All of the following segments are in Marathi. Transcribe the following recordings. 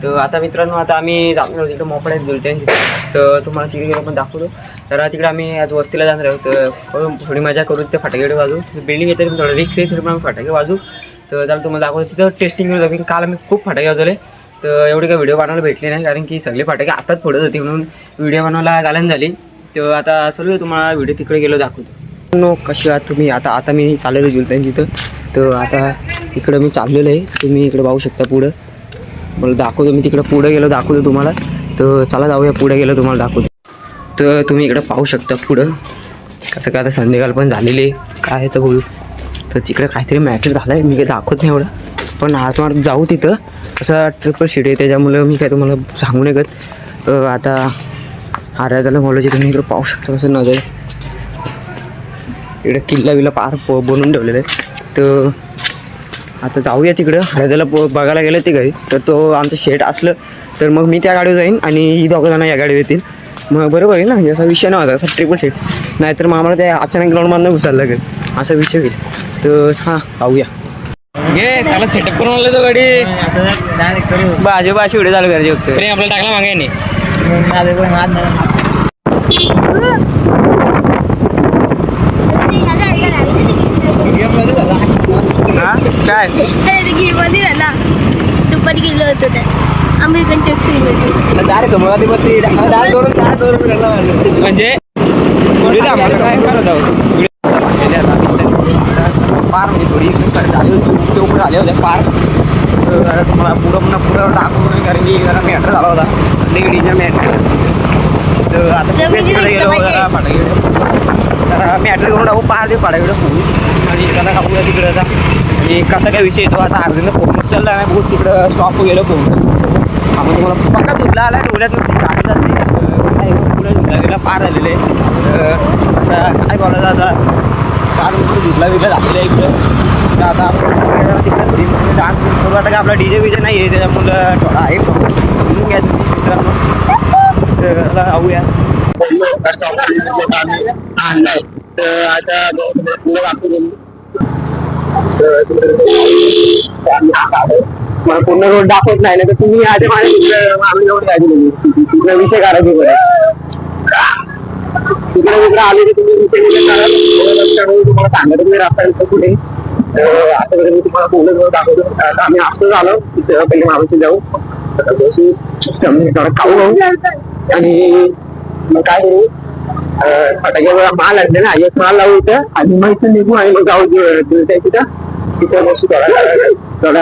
तर आता मित्रांनो आता आम्ही जाणार तिकडे मोकळ्यात जुलत्यांची, तर तुम्हाला तिकडे गेलो पण दाखवतो. तर तिकडे आम्ही आज वस्तीला जाणार आहोत, तर थोडी मजा करू, ते फटाके वाजू. बिल्डिंग येते थोडं रिक्स आहे, तरी पण आम्ही फटाके वाजू. तर त्याला तुम्हाला दाखवतो तिथं टेस्टिंग करू जाऊ. काल आम्ही खूप फटाके वाजवले, तर एवढे काही व्हिडिओ बनवायला भेटले नाही, कारण की सगळे फटाके आताच फोडत होते म्हणून व्हिडिओ बनवायला घालन झाली. तर आता चलू तुम्हाला व्हिडिओ तिकडे गेलो दाखवतो. कशी आहात तुम्ही? आता मी चाललेलो जुलत्यांची तिथं. तर आता इकडं मी चाललेलो आहे, तुम्ही इकडे पाहू शकता. पुढं मला दाखवतो, मी तिकडं पुढे गेलो दाखवतो तुम्हाला. तर चला जाऊया, पुढे गेलो तुम्हाला दाखवतो. तर तुम्ही इकडं पाहू शकता पुढं कसं काय. आता संध्याकाळ पण झालेली आहे, काय आहे तर बोलू. तर तिकडे काहीतरी मॅटर झालं आहे, मी काही दाखवत नाही एवढं, पण आज मला जाऊ तिथं. असं ट्रिपल शीट आहे, त्याच्यामुळं मी काय तुम्हाला सांगू नाही करत. आता आराध्याला बोलायचे, तुम्ही इकडं पाहू शकता कसं नजर. इकडे किल्ला बिल्ला पार बनवून ठेवलेलं आहे. तर आता जाऊया तिकडं. आराध्याला बघायला गेलं ते घरी, तर तो आमचं शेट असलं तर मग मी त्या गाडीवर जाईन आणि ही दोघं या गाडीवर येतील. मग बरोबर आहे ना, असा विषय नव्हता असा ट्रिपल शीट. नाहीतर मग आम्हाला त्या अचानक ग्राउंडमधनं घुसायला लागेल, असा विषय होईल. तर हां जाऊया. घे त्याला सेटअप करून आलं तो गाडी बाजू बाशी उडे चालू करायची होतं तरी आपल्याला टाकला मागे नाही. काय झाला दुपारी गेलो होतो तर अमेरिकन टॅक्सी समोर म्हणजे काय करत आहोत पार म्हणजे थोडी झाली होती, ते उकडे झाले होते पार. तर तुम्हाला पुढं दाखवून, कारण की जरा मॅटर झाला होता तिकडीच्या मॅटर. तर आता गेलो फटाके जरा मॅटर घेऊन टाकू पार ते फटाके फोडू आणि त्याला टाकूया तिकडं. आता आणि कसा काय विषय येतो आता अर्ध्यानं फोन चालला नाही बहुत, तिकडं स्टॉप गेलो फोन. आपण तुम्हाला पक्का धुतला आला डोळ्यात नुसती गाडी जाते, काय पुढे धुतला गेला पार झालेलं आहे. आता काय बोलायचं, आता काल नुसतं धुतला बिरला झालेलं आहे इकडं. तर आता आपण तिकडे थोडी डान्स करू. आता काय आपला डीजे बीजे नाही आहे, त्याच्यामुळं थोडा आहे समजून घ्या तुम्ही मित्रांनो. तर आता जाऊया. तर आता मला पूर्ण रोड दाखवत नाही ना, तर तुम्ही आधी आम्ही रोड तिकडे विषय काढायचे तिकडे आले की तुम्ही विषय तुम्हाला सांगत मी रस्ता कुठे. असं मी तुम्हाला पूर्ण रोड दाखवतो. आता आम्ही असतो झालो तिथे पहिले मामाची जाऊ खाऊ आणि मग काय करू फटाके माल आणले ना, एक माल लावू इथं आणि मग इथं निघू आणि मग जाऊ तिथं तिथं बसू थोडा. तर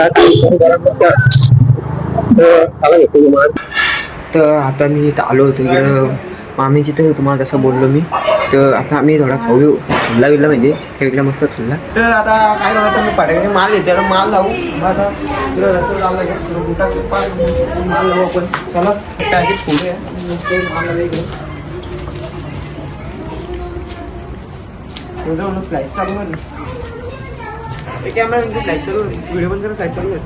आता मी इथं आलो होतो इकडं मामीची, तर तुम्हाला तसं बोललो मी. तर आता आम्ही थोडा खाऊ खाल्ला बिल्ला म्हणजे खेळला मस्त खाल्ला. तर आता काय करायचं, मी फटाके माल येते आता माल लावू. आता तुला रस्ता चालला माल लावू आपण. चला काय पुढे माल लावू इकडे. फ्लाईट चालू आहे कॅमेरा, फ्लाईट चालू आहे, व्हिडिओ बंद करून फ्लाईट चालू आहे.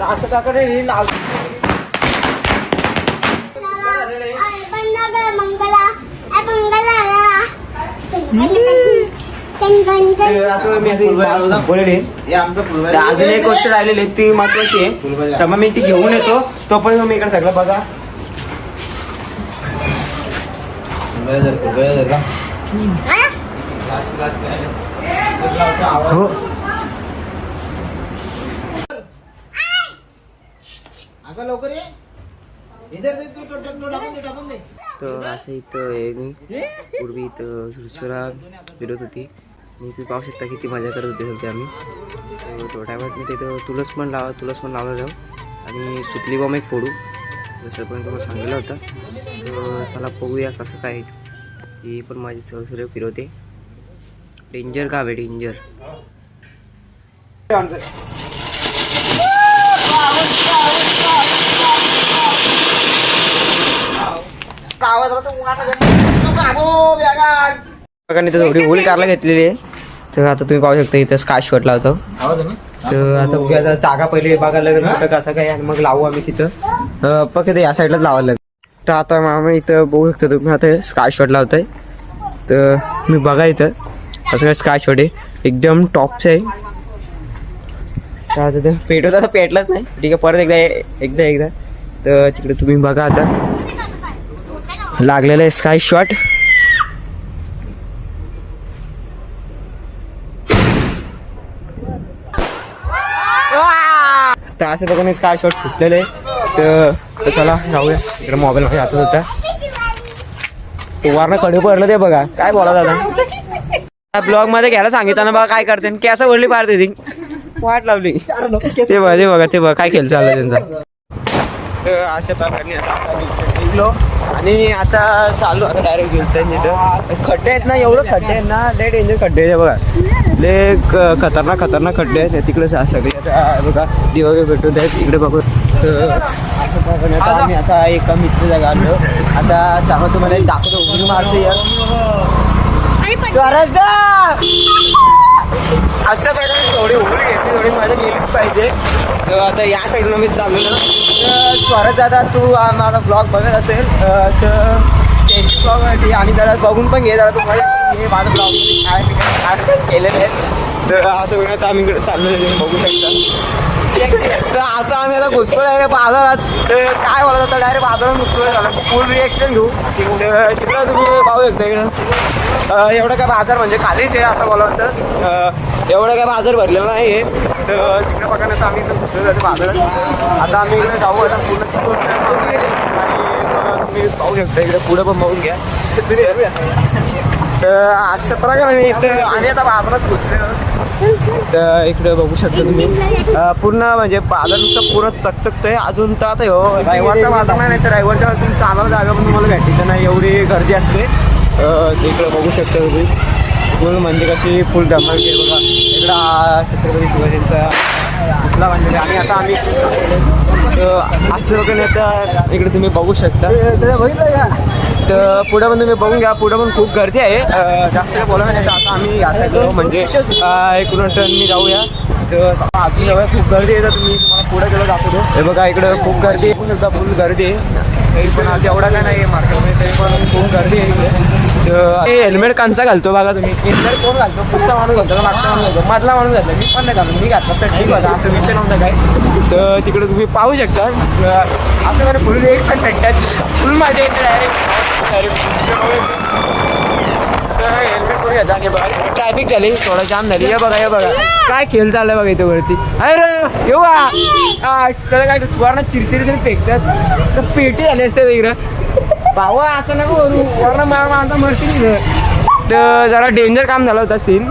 असं का करे लाल अजून एक गोष्ट राहिलेली ती महत्वाची आहे, तर मग मी ती घेऊन येतो. तोपर्यंत मी इकडे सगळं बघा. हो लवकर तर असं इथं पूर्वी इथं सुरसुरा फिरत होती आणि तुम्ही पाहू शकता किती मजा करत होते सगळे आम्ही. तर थोड्या टायमात मी तिथं तुळस पण लावलं जाऊ आणि सुतली बॉम्ब एक फोडू, जसं पण तुम्हाला सांगितलं होतं. तर चला बघूया कसं काय. ही पण माझी सुरसुरा फिरवते. डेंजर का बे डेंजर. थोडी होल कारला घेतलेली आहे. तर आता तुम्ही पाहू शकता इथं स्काय शॉट लावतो. तर आता बघूया, आता जागा पहिले बघायला लागेल कुठं कसं काय आणि मग लावू आम्ही तिथं. फक्त या साईडलाच लावायला लागेल. तर आता आम्ही इथं बघू शकतो तुम्ही आता स्काय शॉट लावतोय. तर मी बघा इथं असं काय स्काय शॉट आहे एकदम टॉपचं आहे. तर आता ते पेटवत आता पेटलाच नाही ठीक आहे. परत एकदा तर तिकडे तुम्ही बघा आता लागलेलं आहे स्काय शॉट. तर असं बघा स्काय शॉट फुटलेलं आहे. तर चला जाऊया इकडे मोबाईलमध्ये हातात होता तो वारणं कडे पडलं ते बघा काय बोला दादा ब्लॉग मध्ये घ्यायला सांगितलं ना बघा काय करते कॅसा वडली पारते ती वाट लावली ते बघा काय खेळ चालला त्यांचा. तर अशा प्रकारे आता निघलो आणि आता चालू आता डायरेक्ट गेलतोय. खड्डे आहेत ना एवढं खड्डे आहेत ना लय डेंजर खड्डे आहेत बघा लय खतरनाक खड्डे आहेत तिकडे सगळे. आता बघा दिवा भेटत आहेत इकडे बघू. तर असं प्रकारे आता आम्ही आता एका मित्र जागा आलो. आता त्यामुळे तुम्हाला एक दाखवतो उडी मारते यार स्वराज दा अशा प्रकारे थोडी उघड घेतली थोडी मजा गेलीच पाहिजे. तर आता या साईडला मी चाललेलो. तर स्वराज दादा तू माझा ब्लॉग बघत असेल तर त्यांची ब्लॉग आणि दादा बघून पण घे जरा तुम्हाला हे माझं ब्लॉग काय केलेलं आहे. तर असं बघा आम्ही इकडे चाललेलो बघू शकता. तर आता आम्ही आता घुसतो डायरेक्ट बाजारात. काय बोलत होता डायरेक्ट बाजारात घुसतो झाला फुल रिएक्शन घेऊ. तिकडं तुम्ही पाहू शकता इकडं एवढं काय बाजार म्हणजे खालीच आहे असं बोलत होतं. एवढं काय बाजार भरलेला नाही आहे. तर तिकडे बघा ना आम्ही इकडे घुसलो जातो बाजारात. आता आम्ही इकडे जाऊ आता पूर्ण चिकून आणि तुम्ही पाहू शकता इकडे पुढं पण बघून घ्या. तर अशा प्रकारे इथं आम्ही आता बाजारात घुसलेलो. तर इकडे बघू शकता तुम्ही पूर्ण म्हणजे बाजार नुसतं पूर्ण चकचकतंय अजून. तर आता हो रविवारचा बाजार नाही तर रविवारच्या तुम्ही चालायला जागा पण तुम्हाला भेटायचं नाही एवढी गर्दी असते. इकडे बघू शकता तुम्ही पूर्ण म्हणजे कशी फुल धमाल बघा. इकडं छत्रपती शिवाजींचा पुतळा बांधलेला आणि आता आम्ही असं वगैरे आता इकडे तुम्ही बघू शकता. तर पुढं पण तुम्ही बघून घ्या पुढं पण खूप गर्दी आहे. जास्त बोला नाही आता आम्ही या साईडला म्हणजे एकूण टर्ननी जाऊया. तर आधी जाऊया खूप गर्दी आहे. तर तुम्हाला पुढे गेलं दाखवतो. हे बघा इकडं खूप गर्दी आहे सुद्धा फुल गर्दी आहे. तरी पण आज एवढा काय नाही आहे मार्केटमध्ये तरी पण खूप गर्दी आहे इकडे. तर हेल्मेट कांचा घालतो बघा तुम्ही. हेल्मेट कोण घालतो पुढचा माणूस घालतो का मागचा माणूस घालतो. मधला माणूस घातला मी पण नाही घालतो मी घातला सर ठीक होता असं विषय नव्हता काय. तर तिकडे तुम्ही पाहू शकता असं म्हणजे फुल एक पण भेटतात फुल माझ्या इथे डायरेक्ट हेल्मेट करून घ्यायचा. आणि बघा ट्रॅफिक झाली थोडं जाम झाली. हे बघा काय खेळ चाललाय बघा इथं वरती. अरे येऊ त्याला काय वरनं चिरचिरी तरी फेकतात तर पेटी झाली असते इकडं भाऊ असं नको करू वरनं माणसा मरतील. तर जरा डेंजर काम झालं होतं सीन.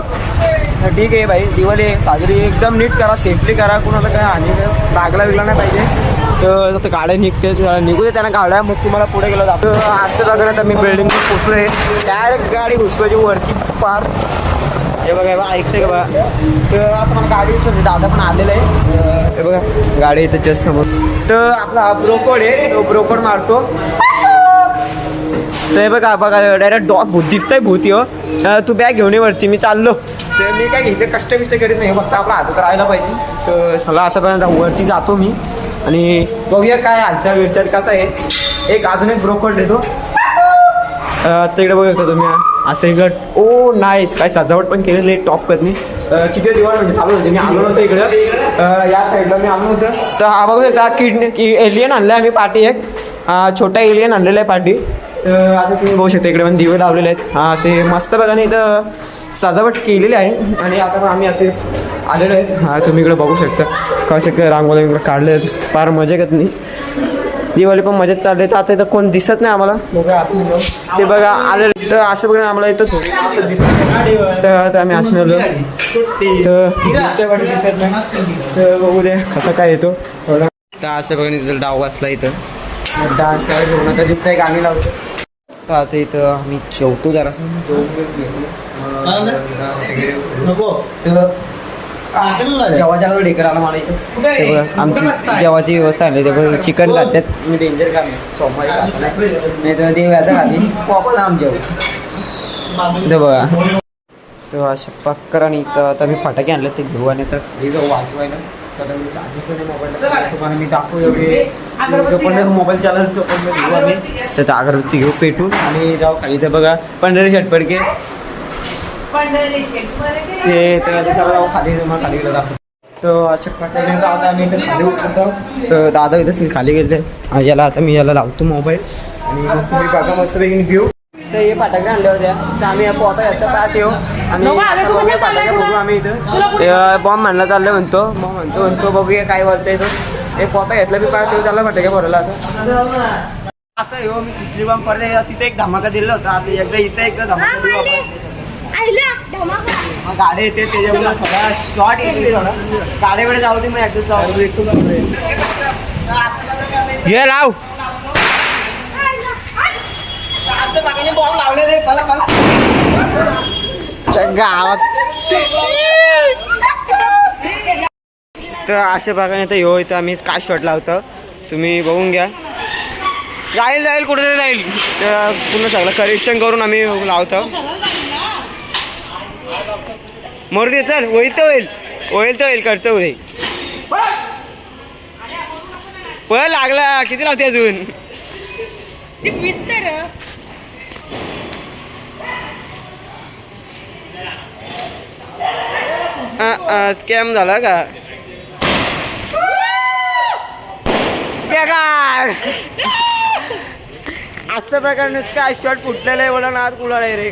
ठीक आहे भाई दिवाळी साजरी एकदम नीट करा सेफली करा कुणाला काय हानी लागला विकला नाही पाहिजे. तर आता गाड्या निघते निघू दे त्यांना गाड्या मग तुम्हाला पुढे गेलं जातं. असं लागलं तर मी बिल्डिंग पोचलो आहे डायरेक्ट गाडी घुसवायची वरती पार. हे बघा ऐकते का बघा. तर आता मला गाडी घुसवायची दादा पण आलेलं आहे. हे बघा गाडी इथं जस्ट समोर. तर आपला हा ब्रोकोड आहे तो ब्रोकोड मारतो. तर हे बघा डायरेक्ट डॉग भूत दिसतंय भूती हो. तू बॅग घेऊन ये वरती मी चाललो. तर मी काय घेते कष्ट करीत नाही फक्त आपला हातात राहायला पाहिजे. तर चला असं वरती जातो मी आणि बघूया काय हालचाल विचार कसा आहे. एक अजून एक ब्रोकोड देतो. तर इकडे बघू तुम्ही असं इकडं ओ नाईस काय सजावट पण केलेली आहे टॉप करणे. किती दिवाळ म्हणजे चालू होते मी आलो नव्हतं इकडं या साईडला मी आलो नव्हतं. तर हा बघू शकता एलियन आणलं आहे आम्ही पार्टी एक छोटा एलियन आणलेला आहे पार्टी. तर आता तुम्ही बघू शकता इकडे पण दिवे लावलेले आहेत. हा असे मस्त बघा नाही इथं सजावट केलेली आहे. आणि आता पण आम्ही आता आलेलो आहे. हा तुम्ही इकडे बघू शकता कळू शकता रांगोळी इकडे काढले आहेत फार मजा येत नाही. दिवाळी पण मजेत चालले. तर आता इथं कोण दिसत नाही आम्हाला ते बघा आलेलं. तर असं बघा आम्हाला इथं थोडी दिसत. तर आता आम्ही असं आलो तर दिसत नाही. तर बघू दे कसं काय येतो थोडं. तर असं बघा तिथं डाव वाचला इथं डान्स करायला घेऊन आता जिथं गाणी लावतो. तर आता इथं आम्ही जेवतो जरासं जेवायच्या ढेकर आला मला इथं. ते बघा आमची जेवायची व्यवस्था आहे. ते बघा चिकन खातात मी डेंजर काम सोमवारी खात नाही तर देव्याचा खाली वापस आम जेव. ते बघा तर अशा प्रकाराने इथं आता मी फटाके आणले ते घेऊ आणि आता हे जाऊ वाचवायला. तर मी चार्जेस मोबाईल तुम्हाला मी दाखवू एवढे पण मोबाईल चालनचं पण घेऊ आम्ही. तर अगरबत्ती घेऊ पेटून आणि जाऊ खाली. तर बघा पंढरी झटपडके हे तर आता चला जाऊ खाली गेलो दाखव. तर अशा प्रकारे आता आम्ही इथं खाली उतरतो. तर दादा इथं खाली गेले. याला आता मी याला लावतो मोबाईल आणि मग तुम्ही बघा मस्तपैकी व्ह्यू. तर हे फटाके आणल्या होत्या तर आम्ही पोहता येतं पाहत येऊ आणि फटाके बघू. आम्ही इथं बॉम्ब म्हणला चाललं म्हणतो बघूया काय बोलतोय तो. हे पोहता घेतलं मी पाहत येऊ चालला फटाके भरला आता येऊ मी सुचली बॉम्ब परत तिथे एक धमाका दिला होता. आता एकदा इथं एकदा धमाका गाडी येते त्याच्यामुळे थोडा शॉर्ट येते थोडा गाडीकडे जाऊ दे. मग एकदा हे लाव असं बागाने बॉम्ब लावलेले मला गावात. तर अशा भागाने तर हो इथं आम्ही स्काय शॉट लावतो. तुम्ही बघून घ्या. जाईल कुठे जाईल तर पुन्हा सगळं करेक्शन करून आम्ही लावतो. मोरदी चल होईल तर होईल खर्च होईल. पण लागला किती लावते अजून. स्कॅम झाला का असं प्रकारे काय शॉट फुटलेलं आहे मला नाद कुलाळ आहे रे.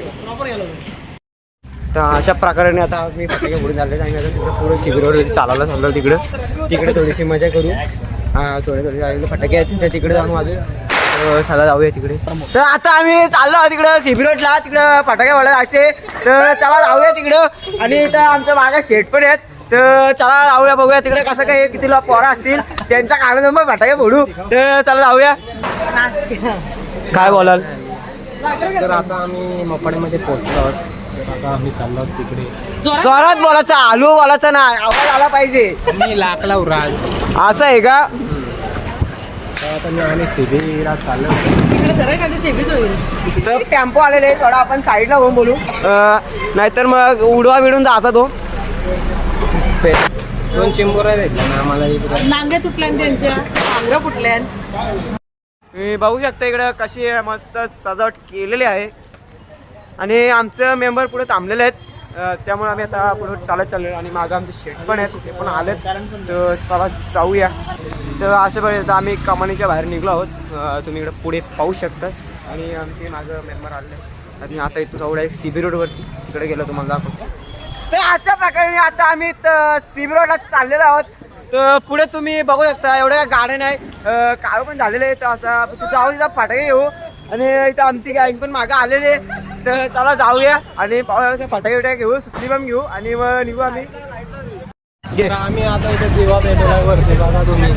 तर अशा प्रकारे आता मी फटाके पुढे झाले आणि आता तिकडे पुढे शिबिरवर चालायला चाललो. तिकडे थोडीशी मजा करू. थोडे फटाके आहेत तर तिकडे जाऊन वाजू. चला जाऊया तिकडे. तर आता आम्ही चाललो तिकडं शिबिरोटला. तिकडं फटाके वळा जायचे तर चला जाऊया तिकडं. आणि इथं आमच्या मागे शेट पण आहेत तर चला जाऊया बघूया तिकडे कसं काय किती पोरं असतील त्यांच्या कानात मग फटाके फोडू. तर चला जाऊया. काय बोलाल. तर आता आम्ही मोपाड्यामध्ये पोहोचलो आहोत. तर आता आम्ही चाललो आहोत तिकडे. जोरात बोलायचं आलू बोलायचं ना आवाज आला पाहिजे. मी लाकला उराल असं आहे का. तर आता मी आम्ही सिबीला चाललो. तर टेम्पो आलेले थोडा आपण साईडला होऊन बोलू नाहीतर मग उडवा बिडून जायचा तो. 2 चिंबोऱ्या भेटल्या ना आम्हाला इकडे. नांगे तुटल्या त्यांच्या नांग फुटल्या. तुम्ही बघू शकता इकडं कशी मस्त सजावट केलेली आहे आणि आमचं मेंबर पुढे थांबलेले आहेत. त्यामुळे आम्ही आता पुढे चाललो आणि मागं आमचे शेट पण आहेत ते पण आलेत. तर चला जाऊया. तर अशा पर्यंत आम्ही कमानीच्या बाहेर निघलो आहोत. तुम्ही इकडे पुढे पाहू शकता आणि आमचे मागं मेंबर आले आणि आता इथं जवळ एक सीबी रोडवरती तिकडे गेलो तुम्हाला दाखवतो. तर अशा प्रकारे आता आम्ही सीबी रोडला चाललेलो आहोत. तर पुढे तुम्ही बघू शकता एवढ्या गाड्या नाही काळू पण झालेले आहेत. असं तिथं जाऊ तिथं फटाके घेऊ आणि इथं आमची गँग पण मागं आलेले. तर चला जाऊया आणि फटाके घेऊ सुटली पण घेऊ आणि मग निघू आम्ही. तर आम्ही आता इथे दिवा भेटलाय वरती बघा तुम्ही.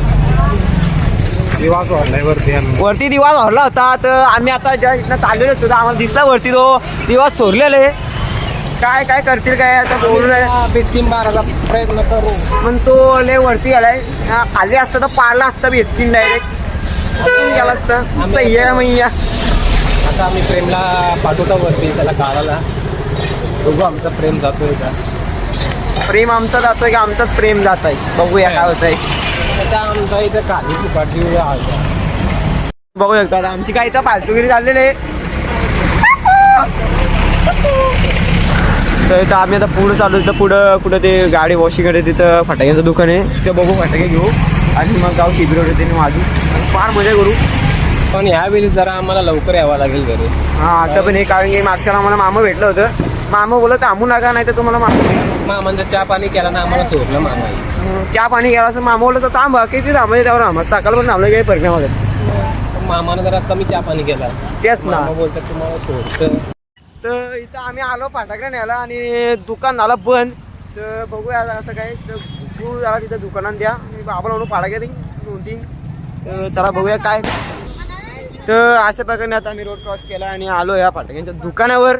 दिवा सोडलाय वरती दिवा भरला होता. तर आम्ही आता ज्या इथनं चाललेलो होतो आम्हाला दिसला वरती तो दिवा चोरलेले. काय काय करतील काय आता बोलून बिस्किन मारायचा प्रयत्न करू पण तो लय वरती आलाय. खाली असतं तर पाडला असतं बिस्किन डायरेक्ट गेला असतं. सह्या मैया. आता आम्ही प्रेमला पाठवतो वरती त्याला काढायला. बघू आमचा प्रेम जातोय का. प्रेम आमचा जातोय की आमचाच प्रेम जात आहे बघूया काय होत आहे. आता आमचा इथं काढीची पाठी बघू शकता आता आमची काही तर फालतूगिरी चाललेली आहे. तर इथं आम्ही आता पुढं चालू तिथं पुढं कुठं ते गाडी वॉशिंगकडे तिथं फटाक्यांचं दुकान आहे. तिथं बघू फटाके घेऊ आणि मग जाऊ शिबिर तिने वाजू आणि फार मजा करू. पण ह्यावेळी जरा आम्हाला लवकर यावं लागेल घरी. हां असं पण हे कारण की मागच्या आम्हाला मामा भेटलं होतं. मामा बोलत थांबू नका नाही तर तुम्हाला मामांचा चहा पाणी केला ना आम्हाला सोडलं मामा. चहा पाणी घ्यायला असं मामा बोललं तर थांबा किती थांबायचे त्यावर आम्हाला सकाळ पण थांबलं काही परिणाम होत. मामानं जरा कमी चहा पाणी केला. तेच ना मामा बोलतात तुम्हाला सोडतं. तर इथं आम्ही आलो फटाके न्यायला आणि दुकान झालं बंद. तर बघूया असं काय तर घुसू झाला तिथं दुकानात द्या मी बाबाला म्हणून फटाके देईन 2-3. तर चला बघूया काय. तर अशा प्रकारे आता आम्ही रोड क्रॉस केला आणि आलो या फटाक्यांच्या दुकानावर.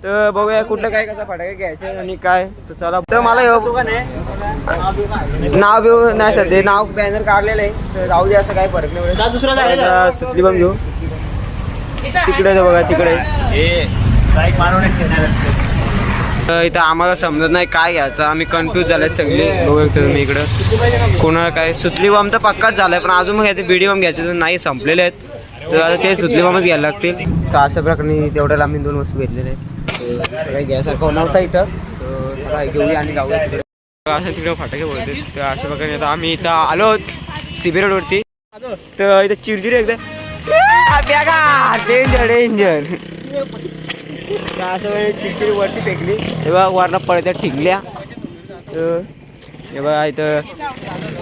तर बघूया कुठलं काय कसं फटाके घ्यायचे आणि काय. तर चला तर मला हे दुकान आहे नाव बिव नाही सध्या नाव बॅनर काढलेलं आहे. तर जाऊ दे असं काय फरक नाही. दुसरा सुतली पण घेऊ तिकडे बघा तिकडे. इथं आम्हाला समजत नाही काय घ्यायचं आम्ही कन्फ्यूज झालेत सगळे. बघू तुम्ही इकडं कोणाला काय सुतली बॉम्ब तर पक्काच झालाय पण अजून मग घ्यायचे बीडी बॉम्ब घ्यायचे तर नाही संपलेले आहेत. तर आता ते सुतली बॉम्बच घ्यायला लागतील. तर अशा प्रकारे तेवढ्याला आम्ही 2 वस्तू घेतलेल्या आहेत. काही घ्यायसारखं नव्हता इथं, तर चला घेऊया आणि जाऊया तिकडे. असं तिकडे फटाके बोलते. तर अशा प्रकारे आता आम्ही इथं आलो CB रोडवरती. तर इथं चिरचिरी एकदा डेंजर डेंजर असं वेळी चिरचिरी वरती फेकली तेव्हा वरनं पडत्या ठिकल्या. तर हे बघा इथं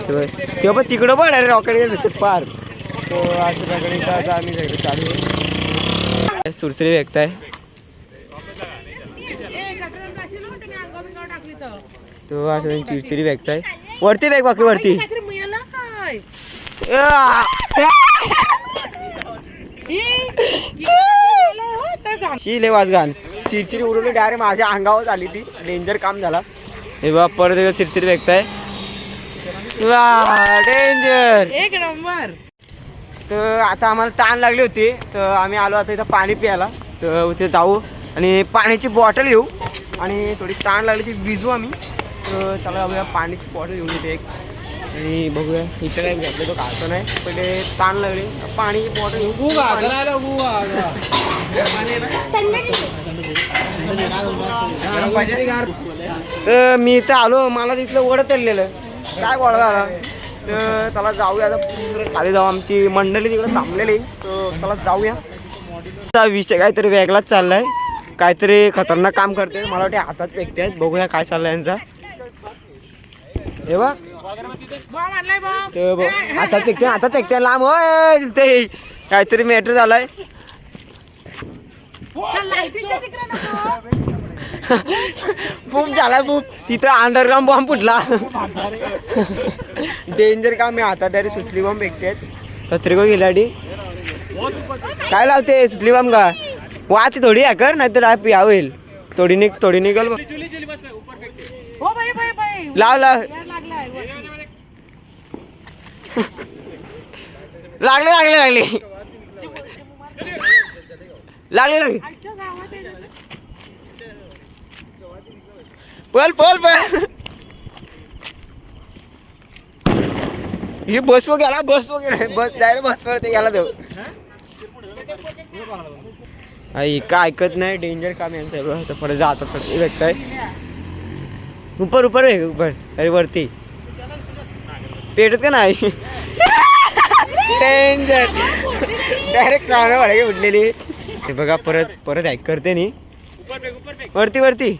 तेव्हा पण तिकडं पण अरे रॉकेट भेटत पार. तर अशा प्रकारे इथं आता आम्ही जायचं चालू आहे. सुरसरी फेकताय. तो असं चिरचिरी फेकताय वरती फेक बाकी वरती. शिले वाजगान चिरचिरी उडवली डायरेक्ट माझ्या अंगावर आली ती. डेंजर काम झाला. हे बघा परत एकदा चिरचिरी फेकताय. डेंजर एक नंबर. तर आता आम्हाला ताण लागली होती तर आम्ही आलो आता इथं पाणी प्यायला. तर इथे जाऊ आणि पाण्याची बॉटल घेऊ आणि थोडी ताण लागली ती भिजू आम्ही. तर चला बघूया पाण्याची बॉटल घेऊन येते एक आणि बघूया इथं काय घेतलं तो खायचं नाही पण ते ताण लागली पाण्याची बॉटल घेऊ. तर मी इथं आलो मला दिसलं ओढत चाललेलं काय गोळा झाला. तर चला जाऊया आता पुढे खाली जाऊ. आमची मंडळी तिकडे थांबलेली. तर चला जाऊया. विषय काहीतरी वेगळाच चाललाय. काहीतरी खतरनाक काम करते. मला वाटते हातात फेकते. बघूया काय चाललंय यांचा. हे बघ हातात फेकते लांब होय ते काहीतरी मॅटर झालाय. बूम झाला बूम. तिथं अंडरग्राऊंड बॉम्ब फुटला. डेंजर काम मी हातात डायरेक्ट सुतली बॉम्ब फेकते. पत्रिका गेलाडी काय लावते सुतली बॉम्ब का वाती थोडी आहे कर नाही तर पिया होईल. थोडी निघल लाव लाव लागले लागले लागले लागले लागले पल पल पल. ही बस गेला बस डायरेक्ट बसवर ते गेला तो. आई काय ऐकत नाही. डेंजर काम यांचं. तर परत जातात परत भेटताय उपर उपर उपर अरे वरती पेटत का नाही. डेंजर डायरेक्ट कावणं वाढगे उडलेली. हे बघा परत परत ऐक करते नी वरती वरती.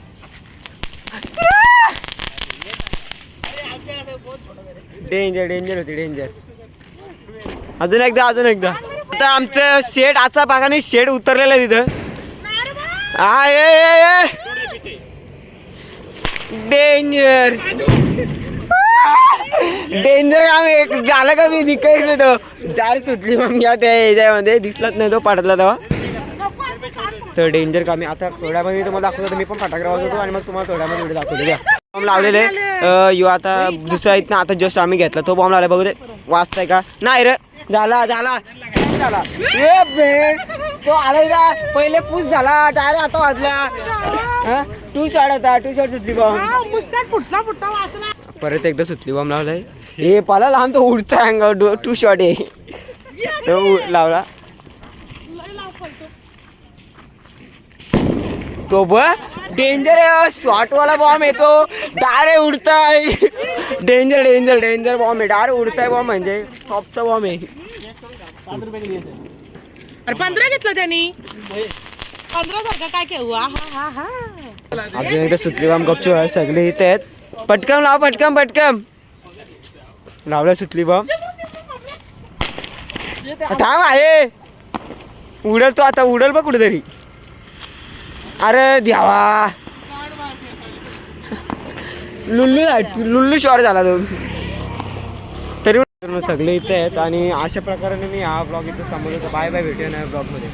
डेंजर डेंजर होती डेंजर. अजून एकदा आता आमचं शेड आचा भागाने शेड उतरलेलं आहे तिथं. हा ये डेंजर डेंजर काम एक झालं का मी दिखायला तो जाल सुटली मग या त्या याच्यामध्ये दिसलाच नाही तो पडला तेव्हा. तर डेंजर काम आता थोड्यामध्ये तुम्हाला दाखवतो. मी पण फटाकडा वाजवतो आणि मग तुम्हाला थोड्यामध्ये व्हिडिओ दाखवतो. द्या बॉम्ब लावलेले यो आता दुसरा इथं आता जस्ट आम्ही घेतला तो बॉम्ब लावला. बघू दे वाचताय का नाही रे. झाला तो आला पहिले पूस झाला डायरेक्ट आता वाजला. टू शॉट सुटली बॉम्ब. परत एकदा सुटली बॉम्ब लावलाय. हे पाला लहान तो उडता अंगावर. 2 शॉट आहे तो लावला तो डेंजर आहे. शॉटवाला बॉम्ब येतो डायरेक्ट उडताय. डेंजर डेंजर डेंजर बॉम्ब आहे. डायरेक्ट उडताय बॉम्ब म्हणजे टॉपचा बॉम्ब आहे. 15 घेतलं त्यांनी 15 सारखं काय घेऊ. अजून एकदा सुटली बॉम्ब गपचूप आहे. सगळे इथे आहेत. पटकन लाव पटकन लावला सुटली बॉम्ब. थांब आहे उडल तो आता उडल बघ कुठेतरी. अरे द्यावा लुल्लू शॉट झाला तो. तरी सगळे इथे आहेत आणि अशा प्रकारे मी हा ब्लॉग इथं समोर होतो. बाय बाय भेटूया ना ब्लॉगमध्ये.